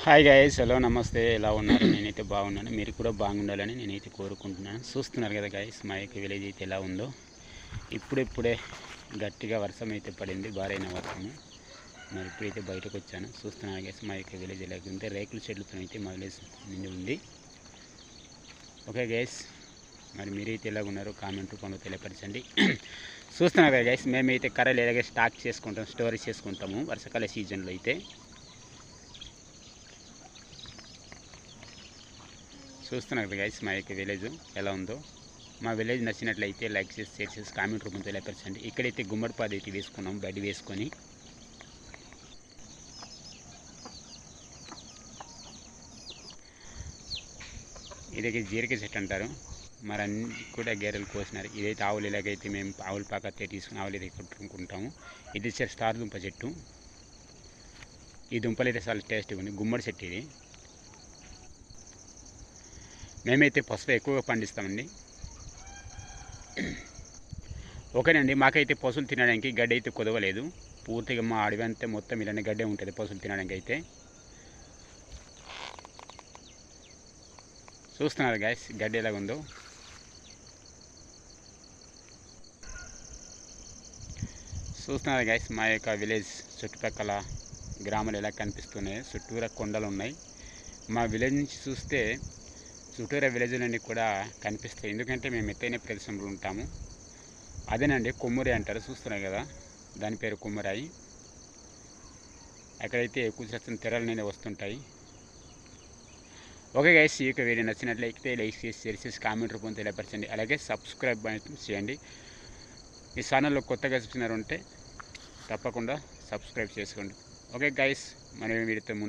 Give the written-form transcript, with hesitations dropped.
Hi guys, hello, నమస్తే. ఎలా ఉన్నారు? నేనైతే బాగున్నాను. మీరు కూడా బాగుండాలని నేనైతే కోరుకుంటున్నాను. చూస్తున్నారు కదా గైస్, మా యొక్క విలేజ్ అయితే ఎలా ఉందో. ఇప్పుడే గట్టిగా వర్షం అయితే పడింది, భారైన వర్షము. మరి ఇప్పుడైతే బయటకు వచ్చాను. చూస్తున్నాను గైస్, మా యొక్క విలేజ్ ఎలా ఉంటే రేకుల షెడ్లతో అయితే మా విలేజ్ నిండి ఉంది. ఓకే గైస్, మరి మీరైతే ఎలా ఉన్నారో కామెంట్ రూపంలో తెలియపరచండి. చూస్తున్నారు కదా గైస్, మేమైతే కర్రలు ఎలాగే స్టోరేజ్ చేసుకుంటాము వర్షాకాల సీజన్లో అయితే. చూస్తున్నారు కదా గైస్, మా యొక్క విలేజ్ ఎలా ఉందో. మా విలేజ్ నచ్చినట్లయితే లైక్ చేసి, షేర్ చేసి, కామెంట్ రూపంలో తెలియపరచండి. ఇక్కడైతే గుమ్మడి పాది అయితే వేసుకున్నాం, బడి వేసుకొని. ఇదైతే జీరిక చెట్టు అంటారు. మరి అన్ని కూడా గేరెలు కోసినారు. ఇదైతే ఆవులు ఇలాగైతే మేము ఆవుల పాకతే తీసుకుని ఆవులు అయితే కొట్టుకుంటాము. ఇది స్టార్ దుంప చెట్టు. ఈ దుంపలు అయితే చాలా టేస్ట్గా ఉంది. గుమ్మడి చెట్టు ఇది. మేమైతే పసుపు ఎక్కువగా పండిస్తామండి. ఓకేనండి, మాకైతే పశువులు తినడానికి గడ్డి అయితే కుదవలేదు. పూర్తిగా మా అడవి అంతే మొత్తం ఇలానే గడ్డే ఉంటుంది పశువులు తినడానికి అయితే. చూస్తున్నారు గాయస్, గడ్డి ఎలాగ ఉందో. చూస్తున్నారు గాయస్, మా యొక్క విలేజ్ చుట్టుపక్కల గ్రామాలు ఎలా కనిపిస్తున్నాయి. చుట్టూరా కొండలు ఉన్నాయి. మా విలేజ్ నుంచి చూస్తే చుట్టూరా విలేజ్లన్నీ కూడా కనిపిస్తాయి. ఎందుకంటే మేము ఎత్తైన ప్రదేశంలో ఉంటాము. అదేనండి కొమ్మూరి అంటారు. చూస్తున్నారు కదా, దాని పేరు కొమ్మరాయి. అక్కడైతే ఎక్కువ శాతం తెరల మీద వస్తుంటాయి. ఓకే గైస్, ఈ యొక్క వీడియో నచ్చినట్లయితే లైక్ చేసి, షేర్ చేసి, కామెంట్ రూపంలో తెలియపరచండి. అలాగే సబ్స్క్రైబ్ చేయండి. ఈ ఛానల్లో కొత్తగా చూసినారు ఉంటే తప్పకుండా సబ్స్క్రైబ్ చేసుకోండి. ఓకే గైస్, మనం వీడితో ముందు